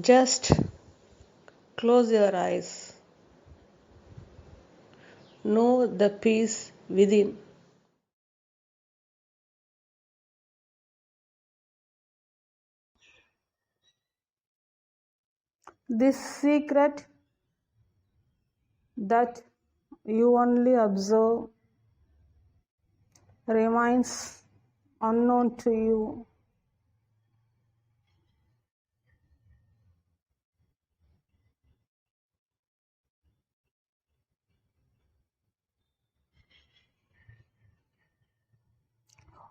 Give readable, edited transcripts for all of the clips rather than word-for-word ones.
Just close your eyes. Know the peace within. This secret that you only observe remains unknown to you.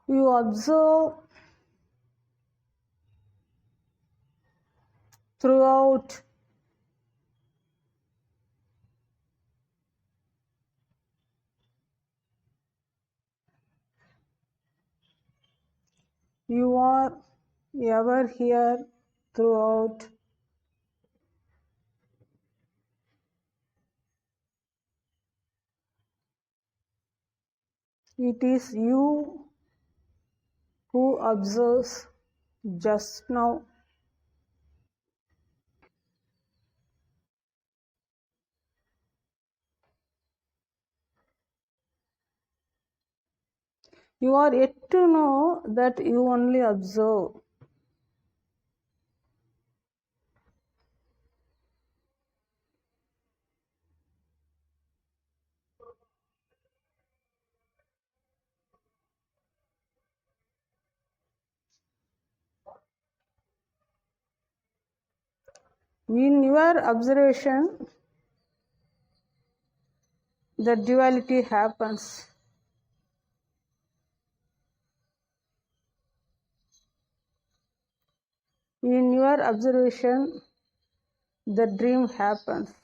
You observe throughout you are ever here throughout. It is you who observes just now. You are yet to know that you only observe. In your observation, the duality happens. In your observation, the dream happens.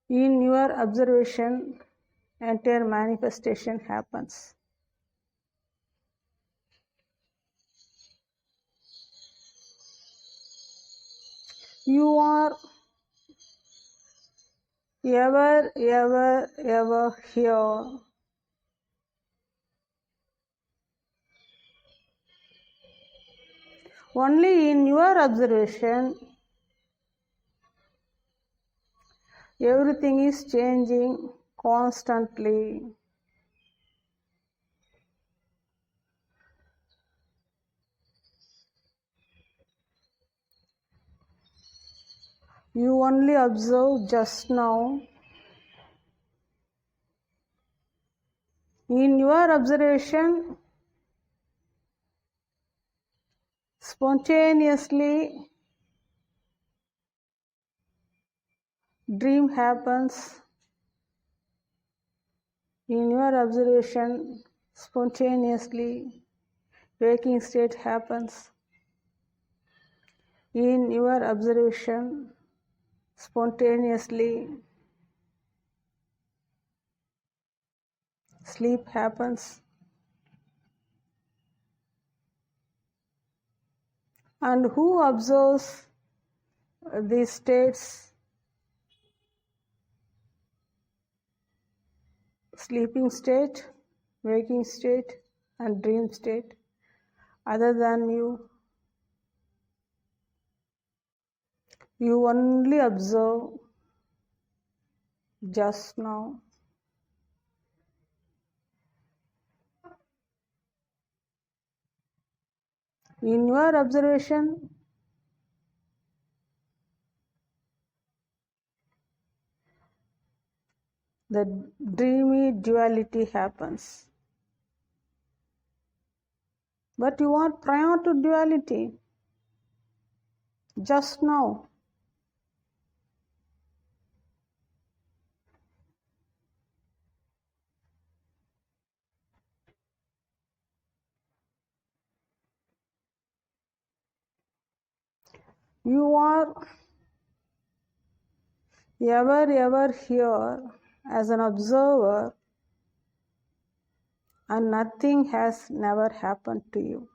In your observation, entire manifestation happens. You are ever here. Only in your observation, everything is changing constantly. You only observe just now. In your observation, spontaneously, dream happens. In your observation, spontaneously, waking state happens. In your observation, spontaneously, sleep happens. And who observes these states? Sleeping state, waking state, and dream state, other than you. You only observe just now. In your observation, the dreamy duality happens. But you are prior to duality, just now. You are ever here as an observer, and nothing has never happened to you.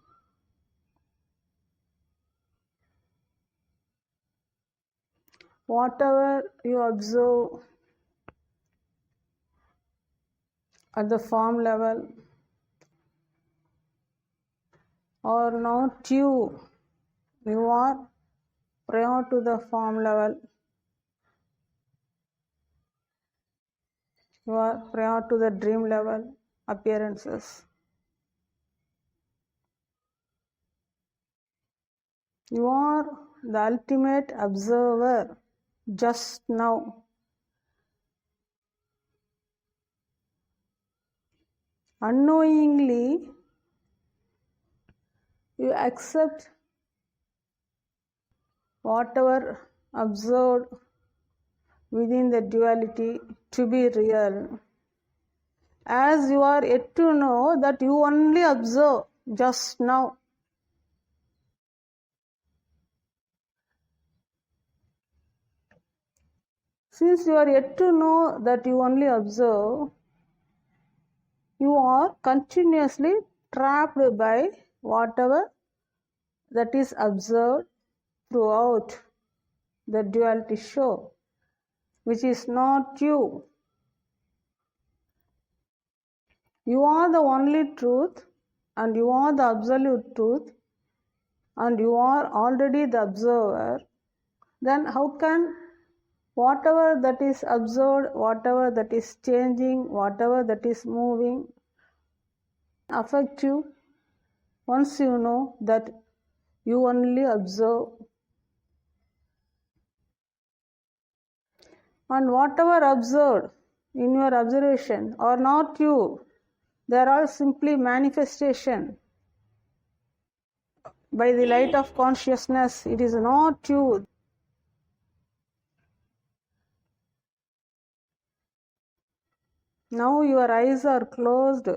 Whatever you observe at the form level are not you. You are prior to the form level. You are prior to the dream level appearances. You are the ultimate observer just now. Unknowingly, you accept whatever observed within the duality to be real, as you are yet to know that you only observe just now. Since you are yet to know that you only observe, you are continuously trapped by whatever that is observed throughout the duality show, which is not you. You are the only truth, and you are the absolute truth, and you are already the observer. Then how can whatever that is observed, whatever that is changing, whatever that is moving affect you once you know that you only observe? And whatever observed in your observation are not you. They are all simply manifestation by the light of consciousness. It is not you. Now your eyes are closed.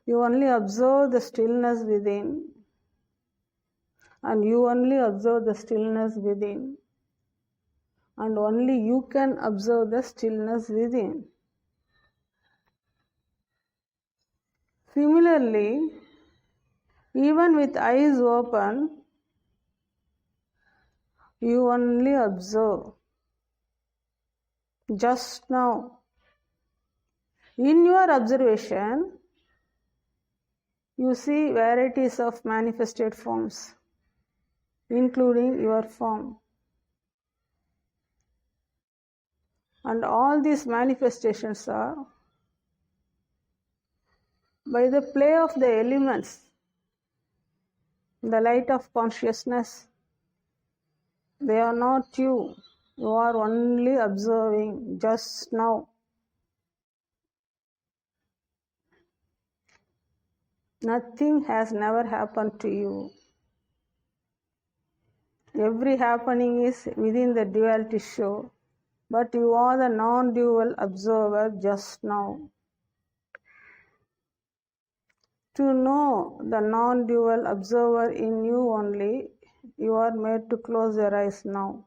You only observe the stillness within, and you only observe the stillness within, and only you can observe the stillness within. Similarly, even with eyes open, you only observe just now. In your observation, you see varieties of manifested forms, including your form. And all these manifestations are by the play of the elements, the light of consciousness. They are not you. You are only observing just now. Nothing has never happened to you. Every happening is within the duality show, but you are the non-dual observer just now. To know the non-dual observer in you only, you are made to close your eyes now.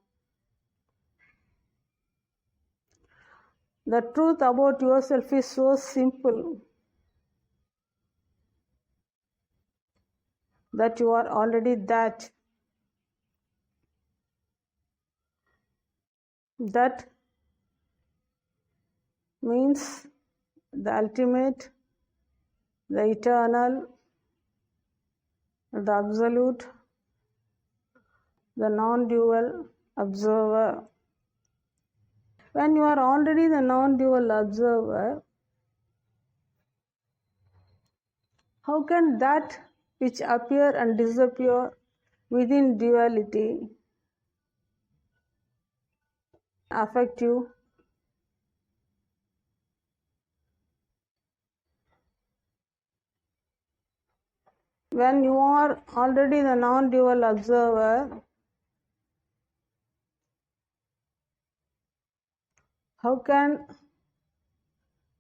The truth about yourself is so simple that you are already that. That means the ultimate, the eternal, the absolute, the non-dual observer. When you are already the non-dual observer, how can that which appear and disappear within duality affect you? When you are already the non-dual observer, how can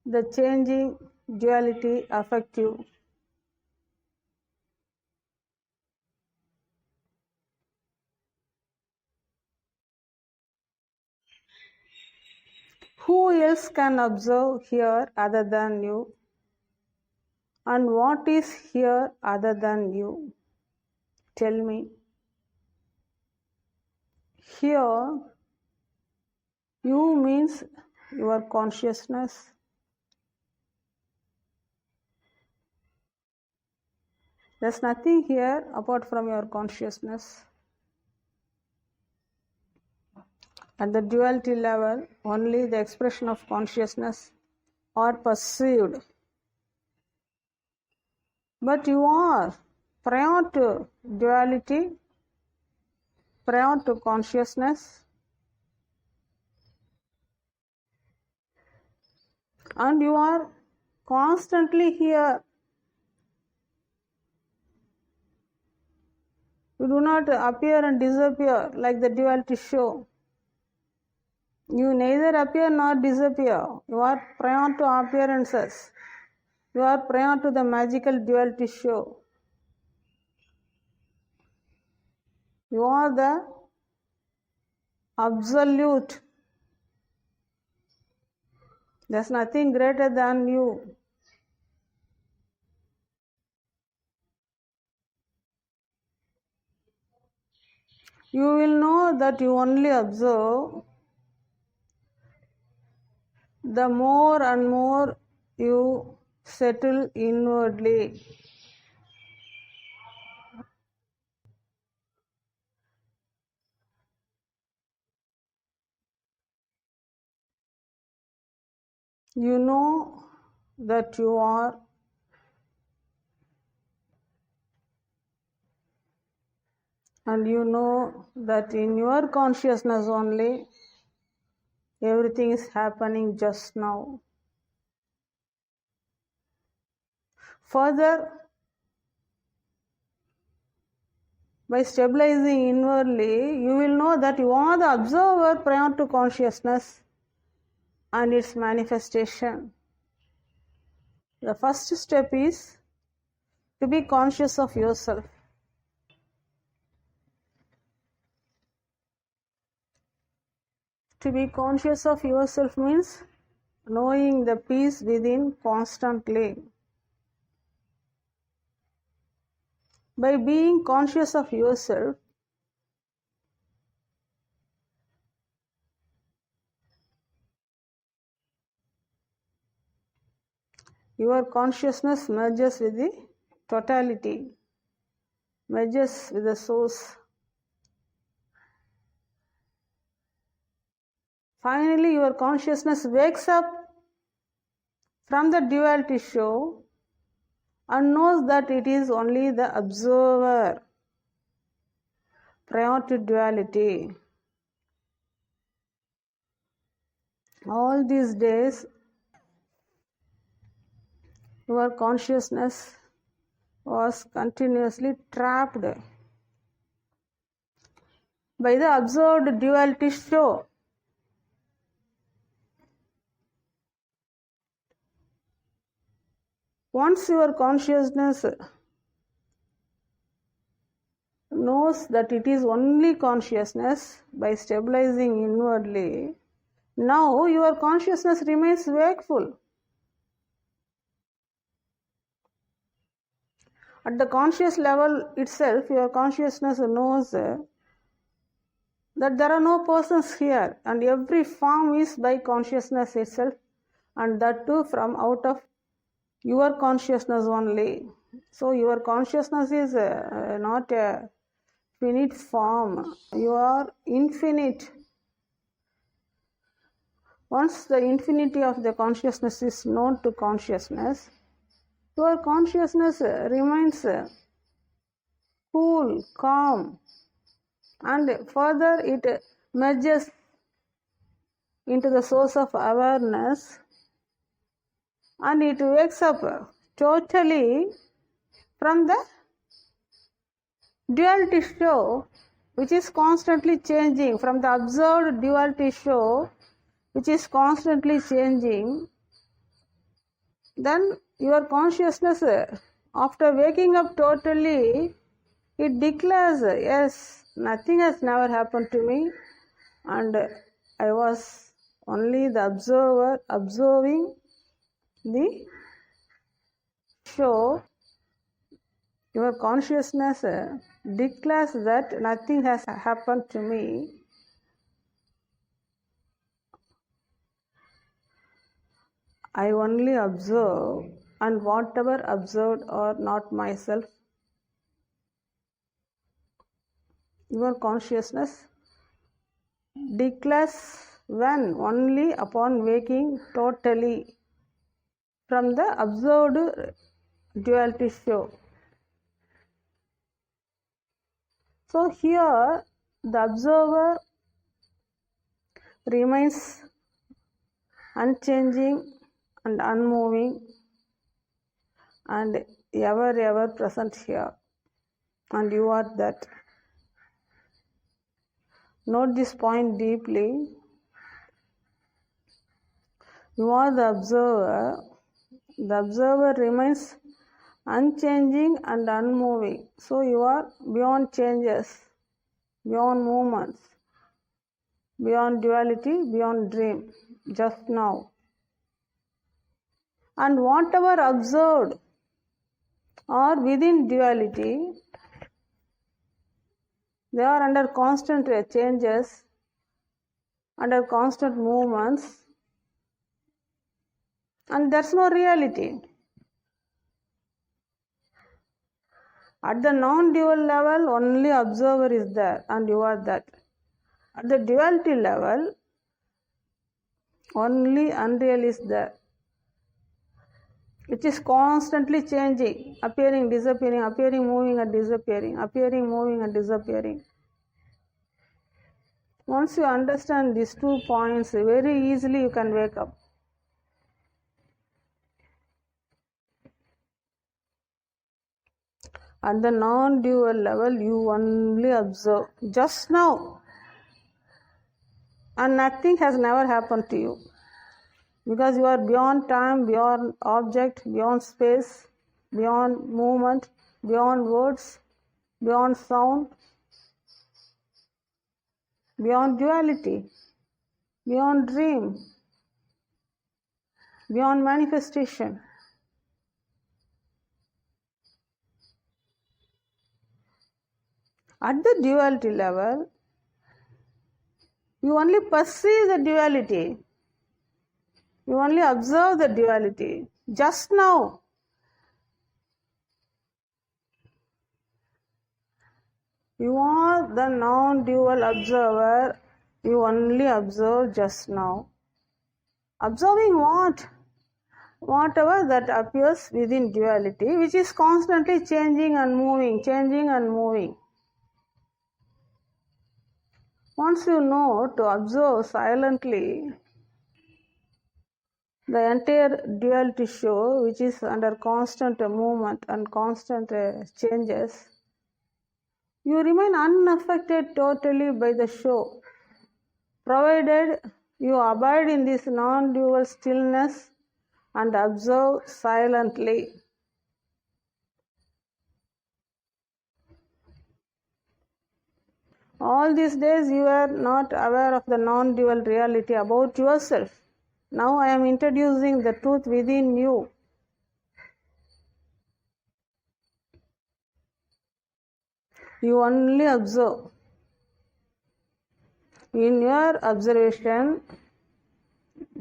the changing duality affect you? Who else can observe here other than you? And what is here other than you? Tell me. Here, you means your consciousness. There's nothing here apart from your consciousness. At the duality level, only the expression of consciousness are perceived. But you are, prior to duality, prior to consciousness, and you are constantly here. You do not appear and disappear like the duality show. You neither appear nor disappear. You are prior to appearances. You are prior to the magical duality show. You are the absolute. There's nothing greater than you. You will know that you only observe the more and more you settle inwardly. You know that you are, and you know that in your consciousness only everything is happening just now. Further, by stabilizing inwardly, you will know that you are the observer prior to consciousness and its manifestation. The first step is to be conscious of yourself. To be conscious of yourself means knowing the peace within constantly. By being conscious of yourself, your consciousness merges with the totality, merges with the source. Finally, your consciousness wakes up from the duality show and knows that it is only the observer prior to duality. All these days, your consciousness was continuously trapped by the observed duality show. Once your consciousness knows that it is only consciousness by stabilizing inwardly, now your consciousness remains wakeful. At the conscious level itself, your consciousness knows that there are no persons here, and every form is by consciousness itself, and that too from out of your consciousness only. So your consciousness is not a finite form. You are infinite. Once the infinity of the consciousness is known to consciousness, your consciousness remains cool, calm, and further it merges into the source of awareness, and it wakes up totally from the duality show, which is constantly changing, from the observed duality show, which is constantly changing. Then your consciousness, after waking up totally, it declares, yes, nothing has never happened to me, and I was only the observer observing the show. Your consciousness declares that nothing has happened to me. I only observe, and whatever observed are not myself, Your consciousness declares when only upon waking totally from the observed duality show. So here the observer remains unchanging and unmoving and ever present here, and you are that. Note this point deeply. You are the observer. The observer remains unchanging and unmoving. So you are beyond changes, beyond movements, beyond duality, beyond dream, just now. And whatever observed or within duality, they are under constant changes, under constant movements, and there's no reality. At the non-dual level, only observer is there, and you are that. At the duality level, only unreal is there, which is constantly changing, appearing, disappearing, appearing, moving and disappearing, appearing, moving and disappearing. Once you understand these 2 points, very easily you can wake up. At the non-dual level, you only observe just now, and nothing has never happened to you, because you are beyond time, beyond object, beyond space, beyond movement, beyond words, beyond sound, beyond duality, beyond dream, beyond manifestation. At the duality level, you only perceive the duality. You only observe the duality just now. You are the non-dual observer. You only observe just now. Observing what? Whatever that appears within duality, which is constantly changing and moving, changing and moving. Once you know to observe silently the entire duality show, which is under constant movement and constant changes, you remain unaffected totally by the show, provided you abide in this non-dual stillness and observe silently. All these days you are not aware of the non-dual reality about yourself. Now I am introducing the truth within you. You only observe. In your observation,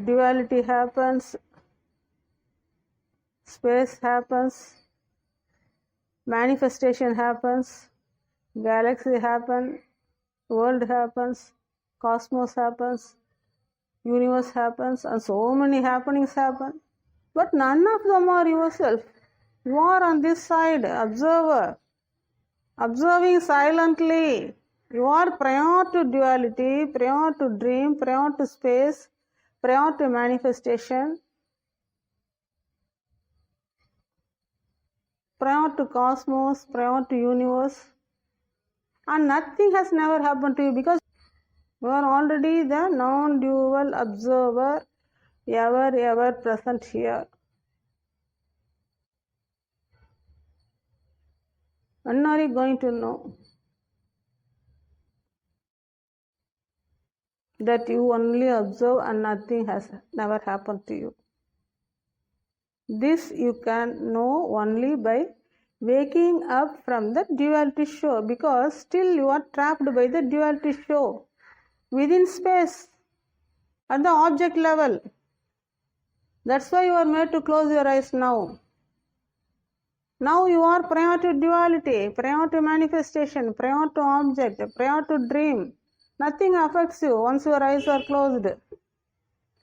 duality happens, space happens, manifestation happens, galaxy happens, world happens, cosmos happens, universe happens, and so many happenings happen. But none of them are yourself. You are on this side, observer, observing silently. You are prior to duality, prior to dream, prior to space, prior to manifestation, prior to cosmos, prior to universe, and nothing has never happened to you, because you are already the non-dual observer, ever present here. When are you going to know that you only observe and nothing has never happened to you? This you can know only by waking up from the duality show, because still you are trapped by the duality show within space at the object level. That's why you are made to close your eyes now. Now you are prior to duality, prior to manifestation, prior to object, prior to dream. Nothing affects you once your eyes are closed.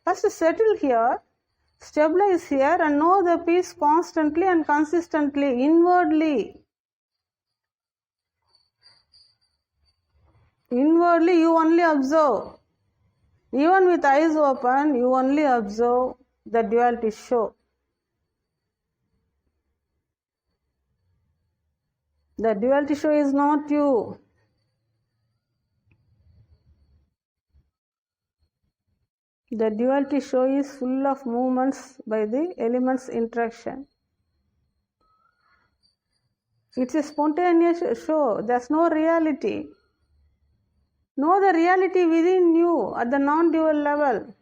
First settle here, stabilize here, and know the peace constantly and consistently, inwardly. Inwardly you only observe. Even with eyes open, you only observe the duality show. The duality show is not you. The duality show is full of movements by the elements' interaction. It's a spontaneous show. There's no reality. Know the reality within you at the non-dual level.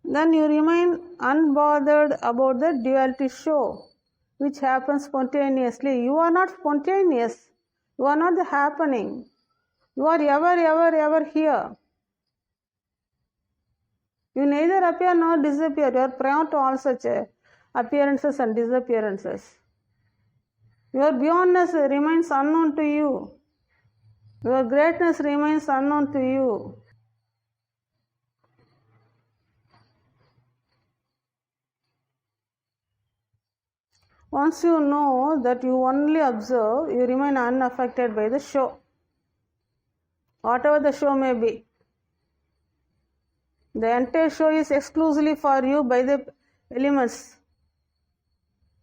Then you remain unbothered about the duality show, which happens spontaneously. You are not spontaneous. You are not the happening. You are ever here. You neither appear nor disappear. You are prior to all such appearances and disappearances. Your beyondness remains unknown to you. Your greatness remains unknown to you. Once you know that you only observe, you remain unaffected by the show. Whatever the show may be. The entire show is exclusively for you by the elements,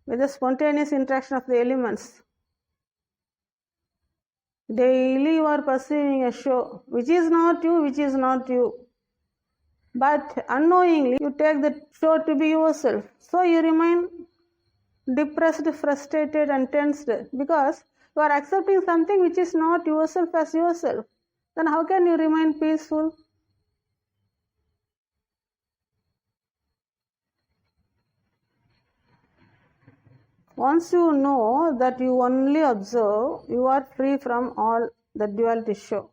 by the spontaneous interaction of the elements. Daily you are perceiving a show, which is not you, which is not you. But unknowingly you take the show to be yourself. So you remain depressed, frustrated and tensed because you are accepting something which is not yourself as yourself. Then how can you remain peaceful? Once you know that you only observe, you are free from all the duality show.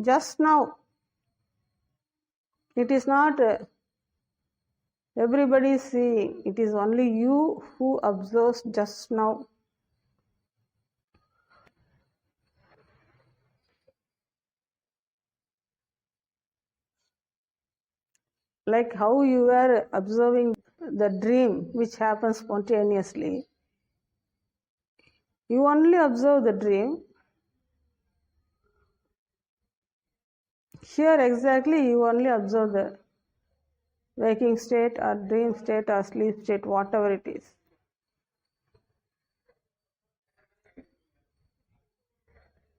Just now. It is not everybody seeing. It is only you who observes just now. Like how you were observing the dream which happens spontaneously. You only observe the dream. Here exactly you only observe the waking state or dream state or sleep state, whatever it is.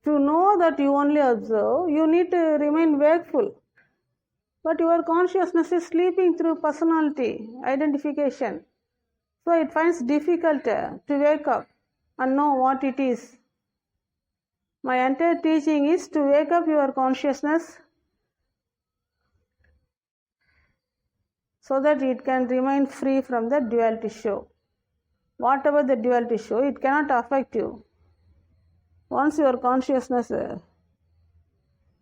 To know that you only observe, you need to remain wakeful. But your consciousness is sleeping through personality identification. So it finds difficult to wake up and know what it is. My entire teaching is to wake up your consciousness so that it can remain free from the duality show. Whatever the duality show, it cannot affect you. Once your consciousness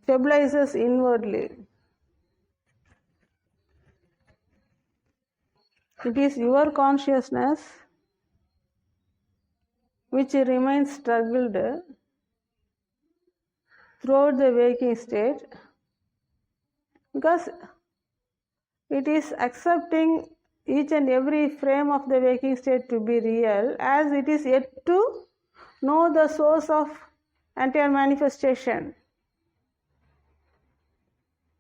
stabilizes inwardly, it is your consciousness which remains struggled throughout the waking state because it is accepting each and every frame of the waking state to be real as it is yet to know the source of entire manifestation,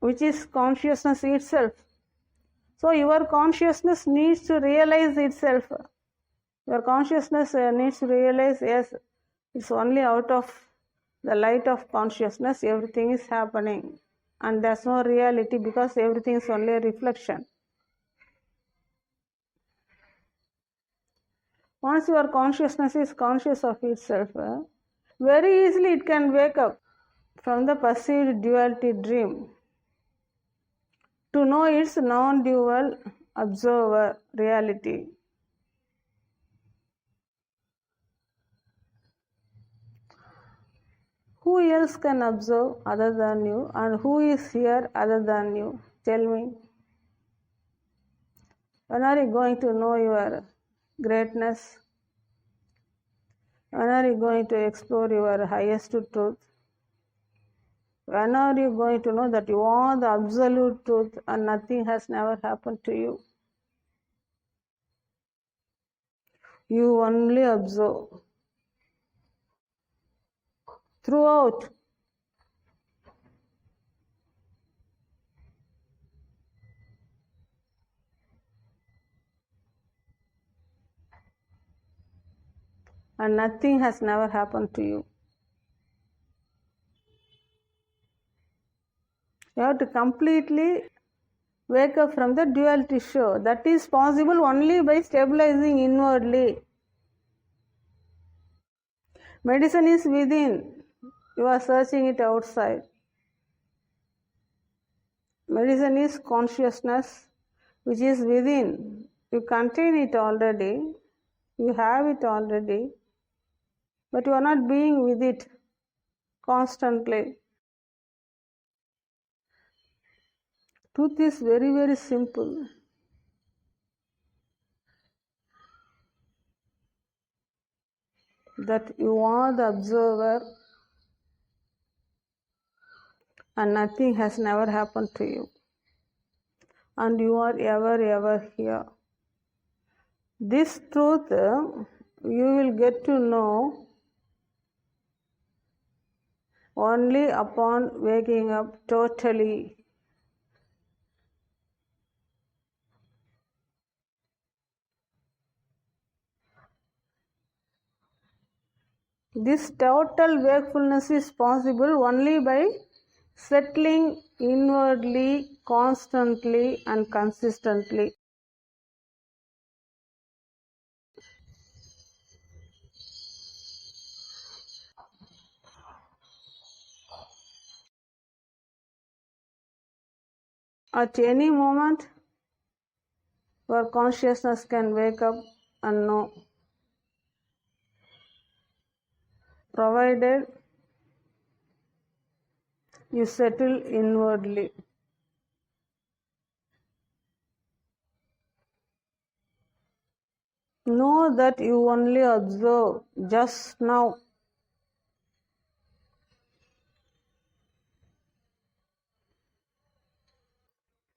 which is consciousness itself. So your consciousness needs to realize itself. Your consciousness needs to realize, yes, it's only out of the light of consciousness everything is happening. And there's no reality because everything is only a reflection. Once your consciousness is conscious of itself, very easily it can wake up from the perceived duality dream to know its non-dual observer reality. Who else can observe other than you, and who is here other than you? Tell me. When are you going to know your greatness? When are you going to explore your highest truth? When are you going to know that you are the absolute truth and nothing has never happened to you? You only observe. Throughout, and nothing has never happened to you. You have to completely wake up from the duality show. That is possible only by stabilizing inwardly. Medicine is within. You are searching it outside. Medicine is consciousness which is within. You contain it already. You have it already. But you are not being with it constantly. Truth is very, very simple. That you are the observer and nothing has never happened to you. And you are ever here. This truth you will get to know only upon waking up totally. This total wakefulness is possible only by settling inwardly, constantly and consistently. At any moment, your consciousness can wake up and know, provided you settle inwardly. Know that you only observe just now.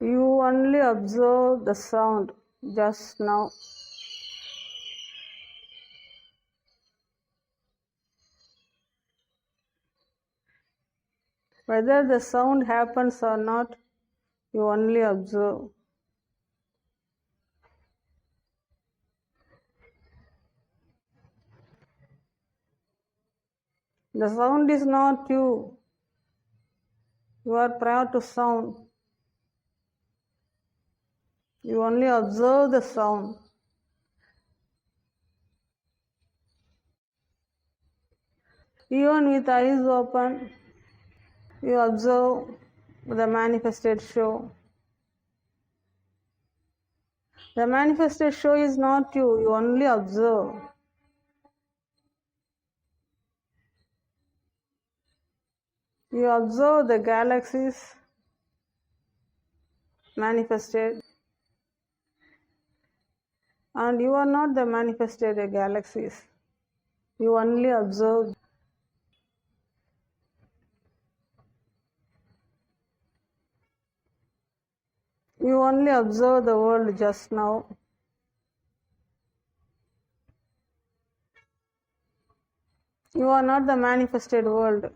You only observe the sound just now. Whether the sound happens or not, you only observe. The sound is not you. You are prior to sound. You only observe the sound. Even with eyes open, you observe the manifested show. The manifested show is not you. You only observe. You observe the galaxies manifested, and you are not the manifested galaxies. You only observe. You only observe the world just now. You are not the manifested world.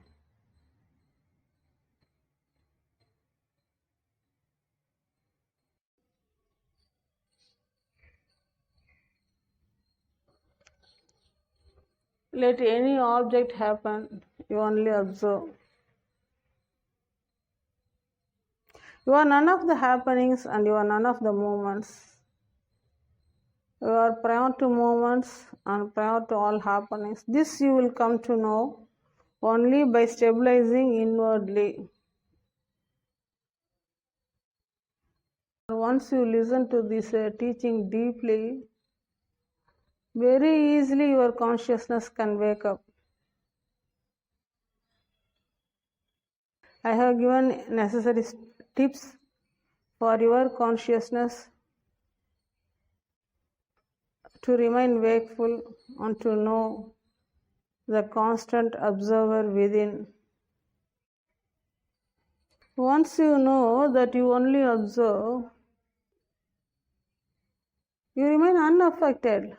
Let any object happen, you only observe. You are none of the happenings and you are none of the moments. You are prior to moments and prior to all happenings. This you will come to know only by stabilizing inwardly. Once you listen to this teaching deeply, very easily your consciousness can wake up. I have given necessary tips for your consciousness to remain wakeful and to know the constant observer within. Once you know that you only observe, you remain unaffected.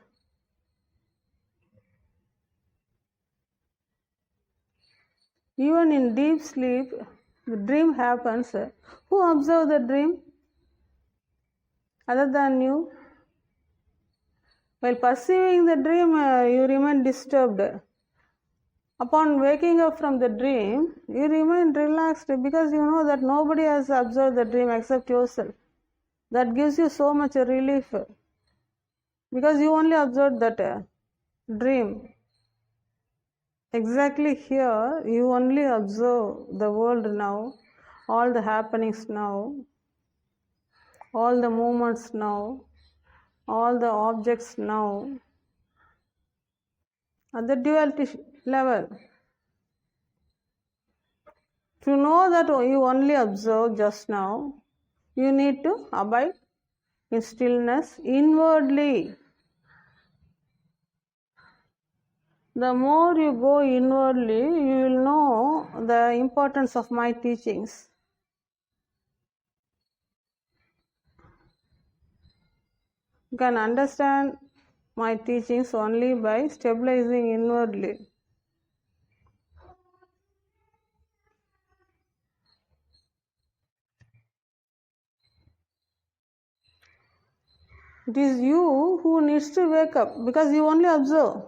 Even in deep sleep, the dream happens. Who observes the dream other than you? While perceiving the dream, you remain disturbed. Upon waking up from the dream, you remain relaxed because you know that nobody has observed the dream except yourself. That gives you so much relief because you only observed that dream. Exactly here, you only observe the world now, all the happenings now, all the movements now, all the objects now, at the duality level. To know that you only observe just now, you need to abide in stillness inwardly. The more you go inwardly, you will know the importance of my teachings. You can understand my teachings only by stabilizing inwardly. It is you who needs to wake up because you only observe.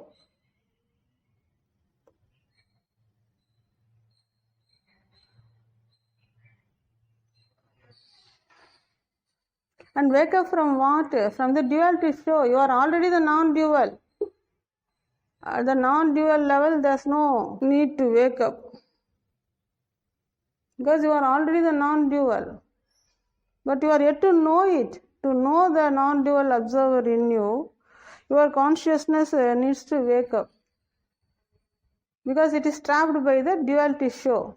And wake up from what? From the duality show. You are already the non-dual. At the non-dual level, there is no need to wake up. Because you are already the non-dual. But you are yet to know it. To know the non-dual observer in you, your consciousness needs to wake up. Because it is trapped by the duality show,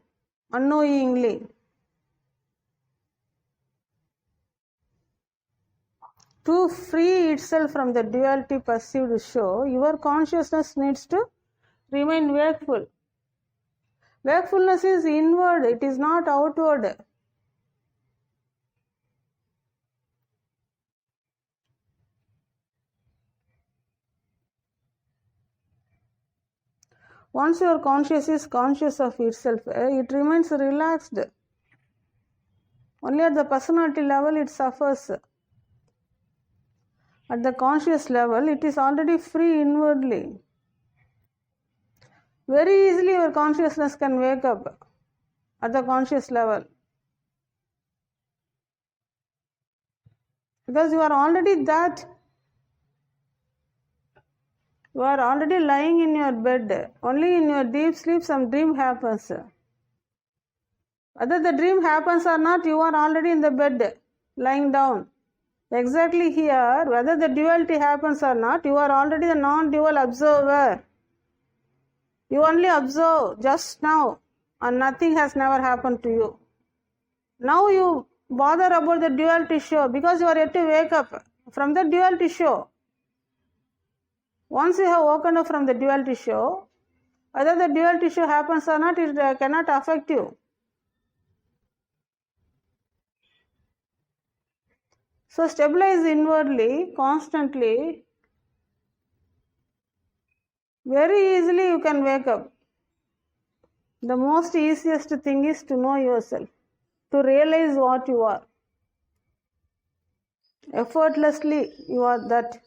unknowingly. To free itself from the duality perceived show, your consciousness needs to remain wakeful. Wakefulness is inward, it is not outward. Once your conscious is conscious of itself, it remains relaxed. Only at the personality level it suffers. At the conscious level, it is already free inwardly. Very easily your consciousness can wake up at the conscious level. Because you are already that. You are already lying in your bed. Only in your deep sleep some dream happens. Whether the dream happens or not, you are already in the bed, lying down. Exactly here, whether the duality happens or not, you are already the non-dual observer. You only observe just now, and nothing has never happened to you. Now you bother about the duality show because you are yet to wake up from the duality show. Once you have woken up from the duality show, whether the duality show happens or not, it cannot affect you. So stabilize inwardly, constantly. Very easily you can wake up. The most easiest thing is to know yourself, to realize what you are. Effortlessly you are that.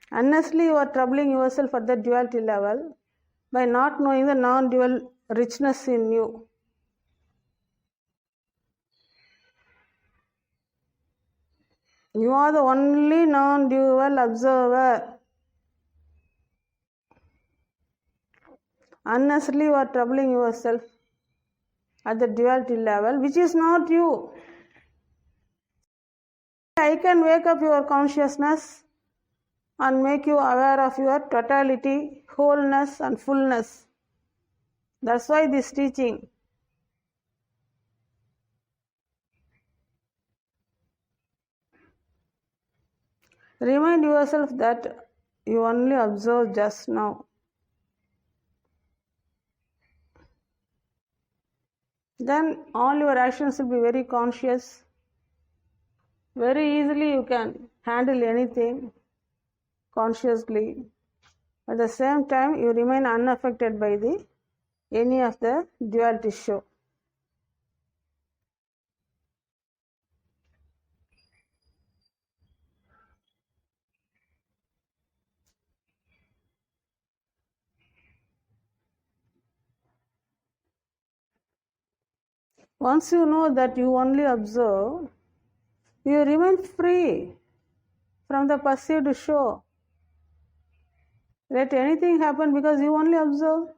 Honestly, you are troubling yourself at the duality level by not knowing the non-dual richness in you. You are the only non-dual observer. Honestly, you are troubling yourself at the duality level, which is not you. I can wake up your consciousness and make you aware of your totality, wholeness and fullness. That's why this teaching. Remind yourself that you only observe just now. Then all your actions will be very conscious. Very easily you can handle anything consciously. At the same time, you remain unaffected by any of the duality show. Once you know that you only observe, you remain free from the perceived show. Let anything happen because you only observe.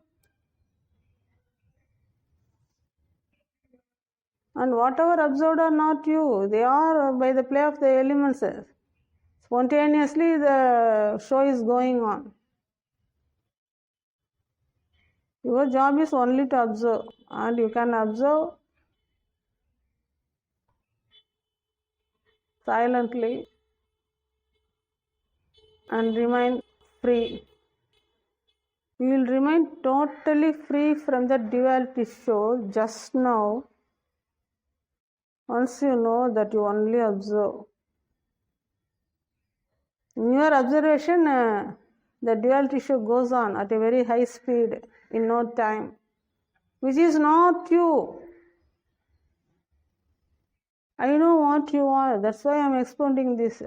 And whatever observed are not you, they are by the play of the elements. Spontaneously the show is going on. Your job is only to observe, and you can observe silently and remain free. You will remain totally free from the duality show just now once you know that you only observe. In your observation, the duality show goes on at a very high speed in no time, which is not you. I know what you are, that's why I am expounding this.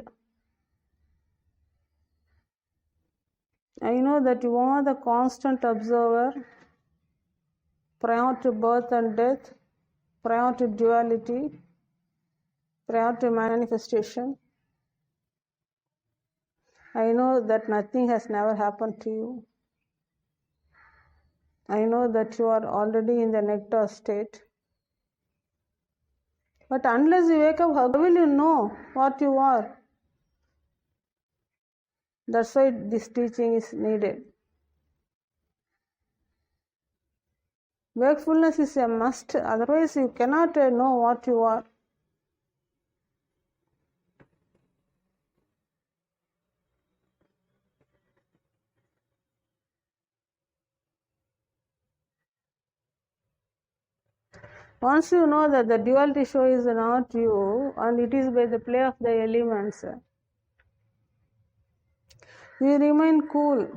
I know that you are the constant observer prior to birth and death, prior to duality, prior to manifestation. I know that nothing has never happened to you. I know that you are already in the nectar state. But unless you wake up, how will you know what you are? That's why this teaching is needed. Wakefulness is a must, otherwise you cannot know what you are. Once you know that the duality show is not you and it is by the play of the elements, you remain cool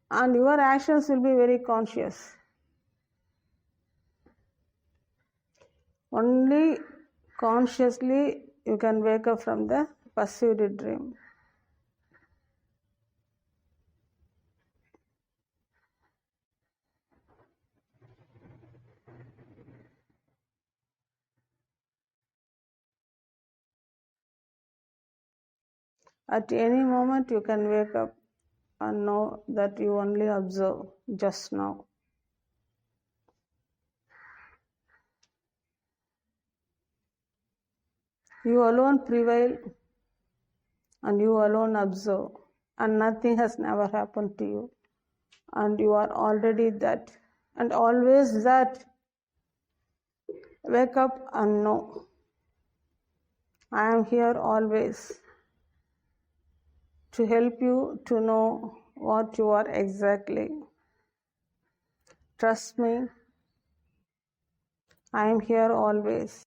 and your actions will be very conscious. Only consciously you can wake up from the perceived dream. At any moment you can wake up and know that you only observe just now. You alone prevail and you alone observe, and nothing has never happened to you, and you are already that and always that. Wake up and know I am here always to help you to know what you are exactly. Trust me, I am here always.